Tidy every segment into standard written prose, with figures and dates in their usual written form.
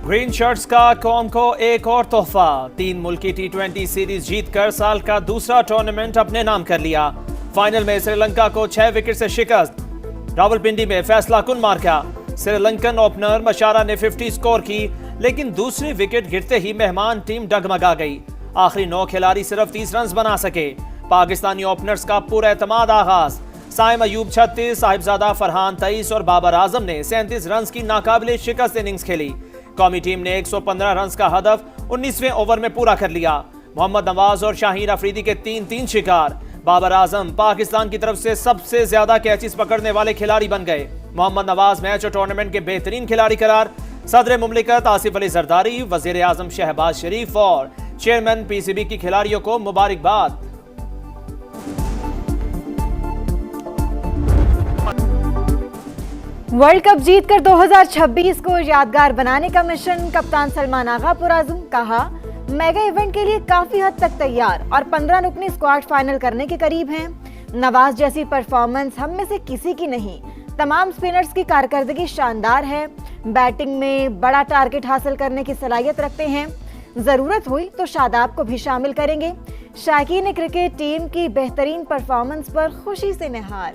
Green shirts का कौम को एक और तोहफा। 3 मुल्की T20 सीरीज जीतकर साल का दूसरा टूर्नामेंट अपने नाम कर लिया। फाइनल में श्रीलंका को 6 विकेट से शिकस्त। रावलपिंडी में फैसला कुन मार्का। श्रीलंकन ओपनर मशारा ने 50 स्कोर की, लेकिन दूसरी विकेट गिरते ही मेहमान टीम डगमगा गई। आखिरी 9 खिलाड़ी सिर्फ 30 रन बना सके। पाकिस्तानी ओपनर्स का पूरा एतमाद आगाज। साइम अयूब 36, साहिबजादा फरहान 23 और बाबर आजम ने 37 रन की नाकाबिले शिकस्त इनिंग्स खेली। कौमी टीम ने 115 रन का हदफ 19वें ओवर में पूरा कर लिया। मोहम्मद नवाज और शाहीन अफरीदी के 3-3 शिकार। बाबर आजम पाकिस्तान की तरफ से सबसे ज्यादा कैचेस पकड़ने वाले खिलाड़ी बन गए। मोहम्मद नवाज मैच और टूर्नामेंट के बेहतरीन खिलाड़ी करार। सदर मुमलिकत आसिफ अली जरदारी, वजीर आजम शहबाज शरीफ और चेयरमैन PCB की खिलाड़ियों को मुबारकबाद। वर्ल्ड कप जीतकर 2026 को यादगार बनाने का मिशन कप्तान सलमान आगा पुरआज़म। कहा, मेगा इवेंट के लिए काफी हद तक तैयार और 15 रुकनी स्क्वाड फाइनल करने के करीब हैं। नवाज जैसी परफॉर्मेंस हम में से किसी की नहीं। तमाम स्पिनर्स की कारकर्दगी शानदार है। बैटिंग में बड़ा टारगेट हासिल करने की सलाहियत रखते हैं। जरूरत हुई तो शादाब को भी शामिल करेंगे। शायकीन क्रिकेट टीम की बेहतरीन परफॉर्मेंस पर खुशी से निहाल।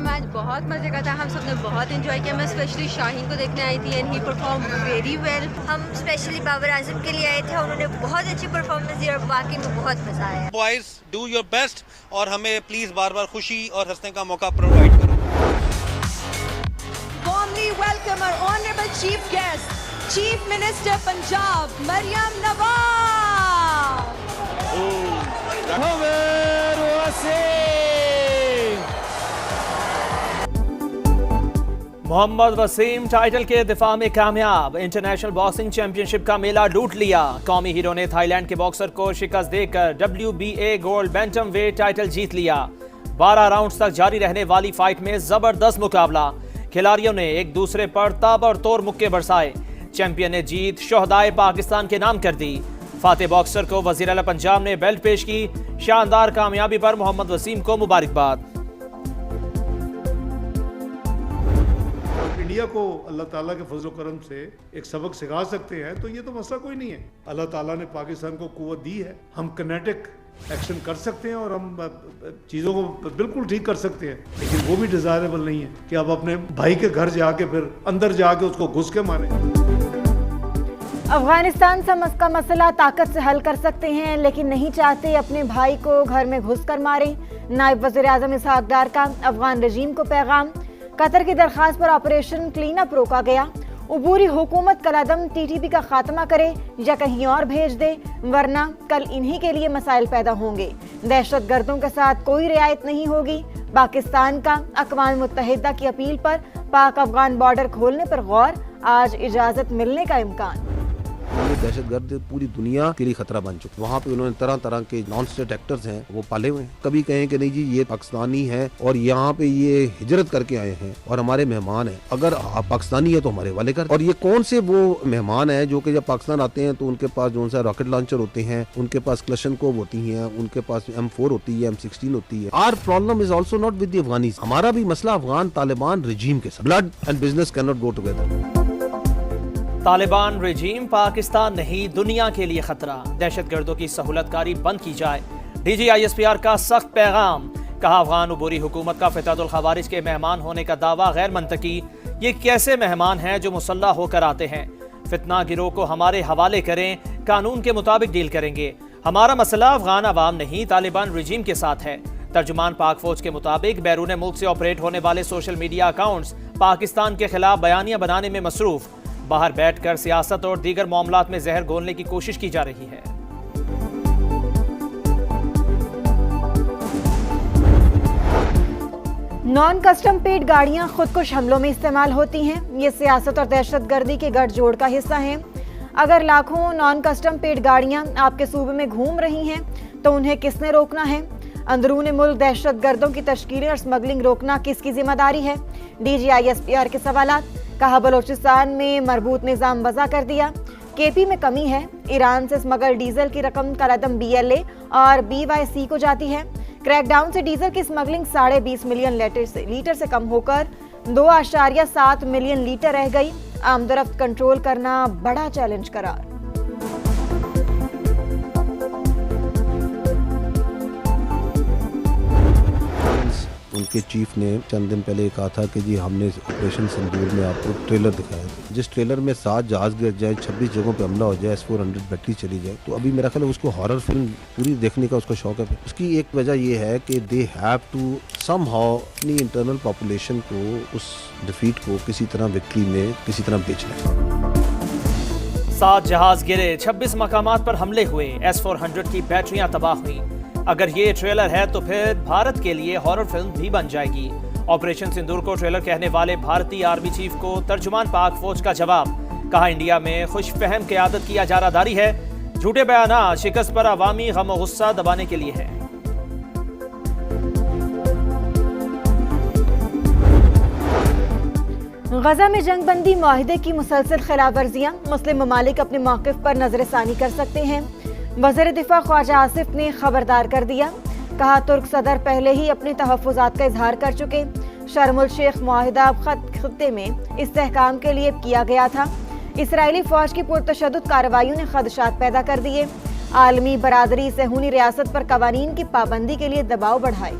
मैच बहुत मजे का था, हम सब ने बहुत एंजॉय किया। मैं स्पेशली शाहीन को देखने आई थी and he perform very well. हम स्पेशली बाबर आजम के लिए आए थे, उन्होंने बहुत अच्छी परफॉर्मेंस दी और बाकी में बहुत मजा आया। बॉयज डू योर बेस्ट और हमें प्लीज बार बार खुशी और हंसने का मौका प्रोवाइड करो। Warmly welcome our honorable chief guest, Chief Minister Punjab, Maryam Nawaz. Mohammad Waseem title के दिफा में कामयाब। इंटरनेशनल बॉक्सिंग चैंपियनशिप का मेला लूट लिया। कौमी हीरो ने थाईलैंड के बॉक्सर को शिकस्त देकर WBA gold bantam weight title जीत लिया। 12 राउंड्स तक जारी रहने वाली फाइट में जबरदस्त मुकाबला। खिलाड़ियों ने एक दूसरे पर ताबड़तोड़ मुक्के बरसाए। चैंपियन ने जीत शोहदाए पाकिस्तान के नाम कर दी। फातेह बॉक्सर को वजीर आला पंजाब ने बेल्ट पेश की। शानदार कामयाबी पर मोहम्मद वसीम को मुबारकबाद। इंडिया को अल्लाह ताला के फजल करम से एक सबक सिखा सकते हैं तो ये तो मसला कोई नहीं है। अल्लाह ताला ने पाकिस्तान को कुव्वत दी है, हम किनेटिक एक्शन कर सकते हैं और हम चीज़ों को बिल्कुल ठीक कर सकते हैं, लेकिन वो भी डिजायरेबल नहीं है कि आप अपने भाई के घर जाके फिर अंदर जाके उसको घुस के मारे। अफगानिस्तान का मसला ताकत से हल कर सकते हैं, लेकिन नहीं चाहते अपने भाई को घर में घुस कर मारे। नायब वज़ीर आज़म इसहाक डार का अफगान रजीम को पैगाम। कतर की दरखास्त पर ऑपरेशन क्लीन अप रोका गया। उबूरी हुकूमत कलादम TTP का खात्मा करे या कहीं और भेज दे, वरना कल इन्हीं के लिए मसाइल पैदा होंगे। दहशत गर्दों के साथ कोई रियायत नहीं होगी। पाकिस्तान का अक़वाम मुत्तहिदा की अपील पर पाक अफगान बॉर्डर खोलने पर गौर। आज इजाजत मिलने का इम्कान। ये दहशतगर्द पूरी दुनिया के लिए खतरा बन चुके। वहाँ पे उन्होंने तरह तरह के नॉन स्टेट एक्टर्स हैं वो पाले हुए हैं। कभी कहें कि नहीं जी ये पाकिस्तानी है और यहाँ पे ये हिजरत करके आए हैं और हमारे मेहमान हैं। अगर आप पाकिस्तानी है तो हमारे वाले कर। और ये कौन से वो मेहमान हैं जो कि जब पाकिस्तान आते हैं तो उनके पास जो सा रॉकेट लॉन्चर होते हैं, उनके पास क्लशनकोव होती है, उनके पास M4 होती है, M16 होती है। Our problem is also not with the Afghanis. हमारा भी मसला अफगान तालिबान रजीम के साथ। Blood and business can not go together. Taliban regime Pakistan नहीं दुनिया के लिए खतरा। दहशतगर्दों की सहूलतकारी बंद की जाए। DG ISPR का सख्त पैगाम। कहा, अफगान उबूरी हुकूमत का फितरतुल खवारिज के मेहमान होने का दावा गैर मंतकी। ये कैसे मेहमान हैं जो मुसल्लह होकर आते हैं? फितना गिरोह को हमारे हवाले करें, कानून के मुताबिक डील करेंगे। हमारा मसला अफगान अवाम नहीं तालिबान रजीम के साथ है। तर्जुमान पाक फौज के मुताबिक बैरून मुल्क से ऑपरेट होने वाले सोशल मीडिया अकाउंट्स पाकिस्तान के खिलाफ बयानियां बनाने में मसरूफ। बाहर बैठकर सियासत और दीगर मामलात में जहर घोलने की कोशिश की जा रही है। नॉन कस्टम पेड गाड़ियां खुदकुश हमलों में इस्तेमाल होती हैं। ये सियासत और दहशतगर्दी के गठजोड़ का हिस्सा हैं। अगर लाखों नॉन कस्टम पेड गाड़ियां आपके सूबे में घूम रही हैं तो उन्हें किसने रोकना है? अंदरूनी मुल्क दहशतगर्दों की तश्कील और स्मगलिंग रोकना किसकी जिम्मेदारी है? DG ISPR के सवालात। कहा, बलोचिस्तान में मरबूत निज़ाम वज़ा कर दिया। KP में कमी है। ईरान से स्मगल डीजल की रकम कलदम BLA और BYC को जाती है। क्रैकडाउन से डीजल की स्मगलिंग 20.5 मिलियन लीटर से कम होकर 2.7 मिलियन लीटर रह गई। आमदरफ्त कंट्रोल करना बड़ा चैलेंज करार। उनके चीफ ने चंद दिन पहले कहा था कि जी हमने ऑपरेशन सिंदूर में आपको ट्रेलर दिखाया, जिस ट्रेलर में 7 जहाज गिर जाए, 26 जगहों पे हमला हो जाए, S-400 बैटरी चली जाए, तो अभी मेरा ख्याल है उसको हॉरर फिल्म पूरी देखने का उसका शौक है। उसकी एक वजह ये है कि दे हैव टू समहाउ अपनी इंटरनल पॉपुलेशन को उस डिफीट को किसी तरह विक्ट्री में किसी तरह बेचना। 7 जहाज गिरे, 26 मकामात पर हमले हुए, S-400 की बैटरियां तबाह हुई। अगर ये ट्रेलर है तो फिर भारत के लिए हॉरर फिल्म भी बन जाएगी। ऑपरेशन सिंदूर को ट्रेलर कहने वाले भारतीय आर्मी चीफ को तर्जुमान पाक फौज का जवाब। कहा इंडिया में खुशफहम क़यादत की इजारादारी है, झूठे बयानात शिकस्त पर अवामी गम और गुस्सा दबाने के लिए है। गजा में जंगबंदी मुआहिदे की मुसलसल खिलाफ वर्जियाँ, मुस्लिम ममालिक अपने मौक़िफ़ पर नजरसानी कर सकते हैं। वज़ीर दिफा ख्वाजा आसिफ ने खबरदार कर दिया। कहा तुर्क सदर पहले ही अपने तहफ़्फ़ुज़ात का इजहार कर चुके। शर्मुल शेख मुआहिदा खत्ते में इस्तेहकाम के लिए किया गया था। इसराइली फ़ौज की पुरतशद्दुद कार्रवाइयों ने खदशात पैदा कर दिए। आलमी बरादरी सहूनी रियासत पर कवानीन की पाबंदी के लिए दबाव बढ़ाए।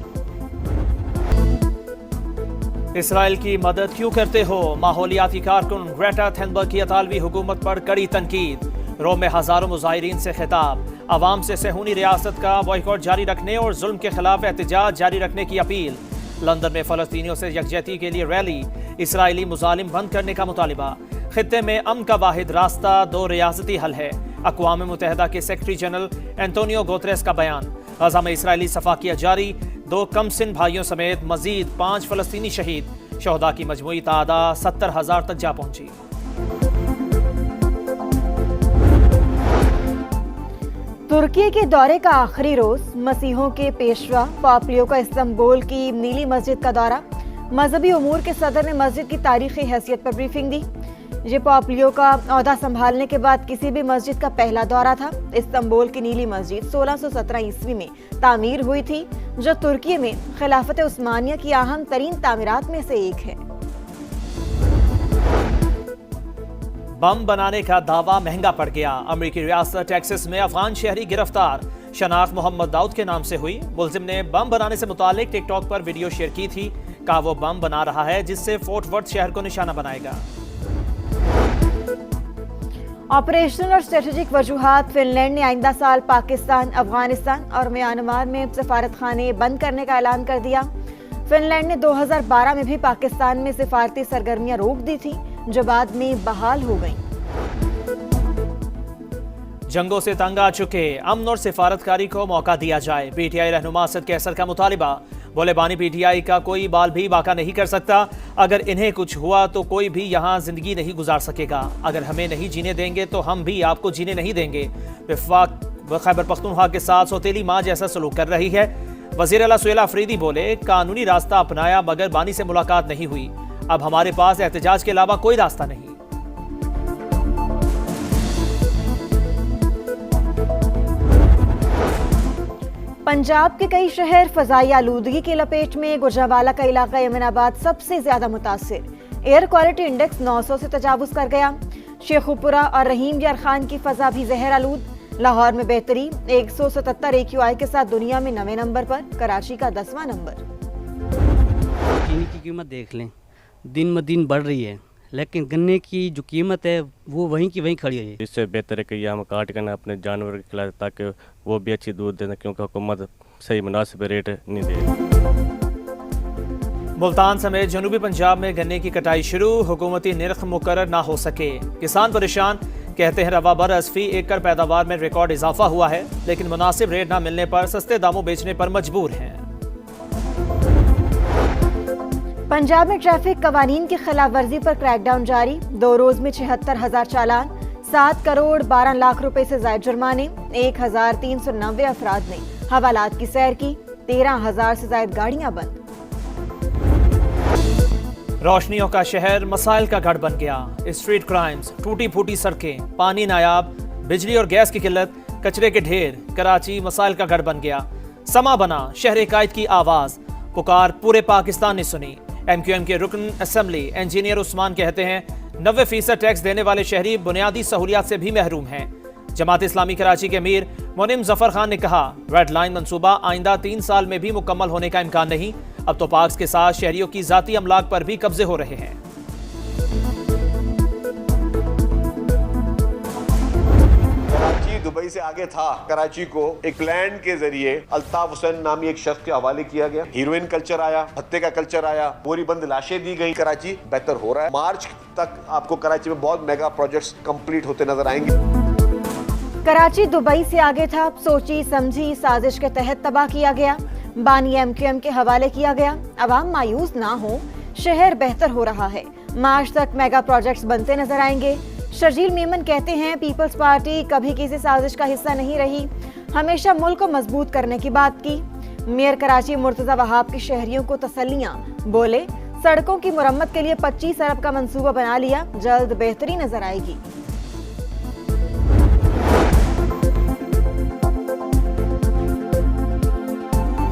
इसराइल की मदद क्यों करते हो? माहौलियाती कारकुन ग्रेटा थनबर्ग की इतालवी हुकूमत पर कड़ी तनकीद। रोम में हजारों मुजाहिरीन से खिताब। अवाम से सहूनी रियासत का बॉयकॉट जारी रखने और जुल्म के खिलाफ एहतजाज जारी रखने की अपील। लंदन में फ़लस्तीनियों से यकजहती के लिए रैली। इसराइली मुजालिम बंद करने का मुतालिबा। खित्ते में अमन का वाहिद रास्ता 2 रियासती हल है। अक़वाम मुत्तहिदा के सेक्रेटरी जनरल एंटोनियो गुतेरेस का बयान। गजा में इसराइली सफाकिया जारी। 2 कमसिन भाइयों समेत मजीद 5 फ़लस्तीनी शहीद। शहदा की मजमूई तादाद 70,000 तक जा पहुंची। तुर्की के दौरे का आखिरी रोज, मसीहों के पेशवा पॉप लियो का इस्तांबुल की नीली मस्जिद का दौरा। मजहबी उमूर के सदर ने मस्जिद की तारीखी हैसियत पर ब्रीफिंग दी। ये पॉप लियो का ओहदा संभालने के बाद किसी भी मस्जिद का पहला दौरा था। इस्तांबुल की नीली मस्जिद 1617 ईस्वी में तामीर हुई थी, जो तुर्की में खिलाफत उस्मानिया की अहम तरीन तामीरात में से एक है। बम बनाने का दावा महंगा पड़ गया। अमेरिकी रियासत टेक्सास में अफगान शहरी गिरफ्तार। शनाख्त मोहम्मद दाऊद के नाम से हुई। मुलजिम ने बम बनाने से मुतालिक टिकटॉक पर वीडियो शेयर की थी। कहा वो बम बना रहा है जिससे फोर्ट वर्थ शहर को निशाना बनाएगा। ऑपरेशनल और स्ट्रेटेजिक वजूहात। फिनलैंड ने आइंदा साल पाकिस्तान, अफगानिस्तान और म्यांमार में सफारत खाने बंद करने का ऐलान कर दिया। फिनलैंड ने 2012 में भी पाकिस्तान में सिफारती सरगर्मियां रोक दी थी, जो बाद में बहाल हो गईं। जंगों से तंग आ चुके, अमन और सिफारतकारी को मौका दिया जाए। पीटीआई रहनुमा असद कैसर का मुतालिबा। बोले बानी पीटीआई का कोई बाल भी बाका नहीं कर सकता। अगर इन्हें कुछ हुआ तो कोई भी यहाँ जिंदगी नहीं गुजार सकेगा। अगर हमें नहीं जीने देंगे तो हम भी आपको जीने नहीं देंगे। वफाक खैबर पख्तूनख्वा के साथ सौतेली माँ जैसा सलूक कर रही है। वज़ीर आला सुहेल अफरीदी बोले कानूनी रास्ता अपनाया मगर बानी से मुलाकात नहीं हुई। अब हमारे पास एहतजाज के अलावा कोई रास्ता नहीं। पंजाब के कई शहर फजाई आलूदगी की लपेट में। गुजरांवाला का इलाका यमनाबाद सबसे ज्यादा मुतासिर। एयर क्वालिटी इंडेक्स 900 से तजावुज कर गया। शेखुपुरा और रहीम यार खान की फजा भी जहर आलूद। लाहौर में बेहतरी 177 AQI के साथ दुनिया में 9वें नंबर पर। कराची का 10वां नंबर। चीनी की कीमत देख लें, दिन ब दिन बढ़ रही है, लेकिन गन्ने की जो कीमत है वो वहीं की वहीं खड़ी है। इससे बेहतर है कि ये हम काट कर ना अपने जानवर के खिलाए ताकि वो भी अच्छी दूध देना, क्योंकि हुकूमत सही मुनासिब रेट नहीं दे। मुल्तान समेत जनूबी पंजाब में गन्ने की कटाई शुरू। हुकूमती निर्ख मुकर्रर ना हो सके, किसान परेशान। कहते हैं रवा बरस फी एकड़ पैदावार में रिकॉर्ड इजाफा हुआ है, लेकिन मुनासिब रेट ना मिलने पर सस्ते दामों बेचने पर मजबूर हैं। पंजाब में ट्रैफिक कवानीन की खिलाफ वर्जी पर क्रैकडाउन जारी। 2 रोज में 76,000 चालान, 7 करोड़ 12 लाख रुपए से ज्यादा जुर्माने। 1,390 अफराद ने हवालात की सैर की। 13,000 से ज्यादा गाड़ियां बंद। रोशनियों का शहर मसाइल का गढ़ बन गया। स्ट्रीट क्राइम्स, टूटी फूटी सड़कें, पानी नायाब, बिजली और गैस की किल्लत, कचरे के ढेर। कराची मसाइल का गढ़ बन गया। समा बना शहर कायद की आवाज। पुकार पूरे पाकिस्तान ने सुनी। MQM के रुकन असेंबली इंजीनियर उस्मान कहते हैं 90% टैक्स देने वाले शहरी बुनियादी सहूलियात से भी महरूम हैं। जमात इस्लामी कराची के अमीर मुनिम जफर खान ने कहा, रेड लाइन मंसूबा आइंदा 3 साल में भी मुकम्मल होने का इम्कान नहीं। अब तो पार्क्स के साथ शहरियों की जाती अमलाक पर भी कब्जे हो रहे हैं। दुबई से आगे था। कराची को एक प्लान के जरिए अल्ताफ हुसैन नामी एक शख्स के हवाले किया गया। हीरोइन कल्चर आया, हत्या का कल्चर आया, बोरी बंद लाशें दी गई। कराची बेहतर हो रहा है। मार्च तक आपको कराची में बहुत मेगा प्रोजेक्ट्स कंप्लीट होते नजर आएंगे। कराची दुबई से आगे था, सोची समझी साजिश के तहत तबाह किया गया। बानी MQM के हवाले किया गया। अवाम मायूस ना हो, शहर बेहतर हो रहा है। मार्च तक मेगा प्रोजेक्ट्स बनते नजर आएंगे। शर्जील मेमन कहते हैं, पीपल्स पार्टी कभी किसी साजिश का हिस्सा नहीं रही, हमेशा मुल्क को मजबूत करने की बात की। मेयर कराची मुर्तजा वहाब की शहरियों को तसल्लियां, बोले सड़कों की मुरम्मत के लिए 25 अरब का मंसूबा बना लिया, जल्द बेहतरी नजर आएगी।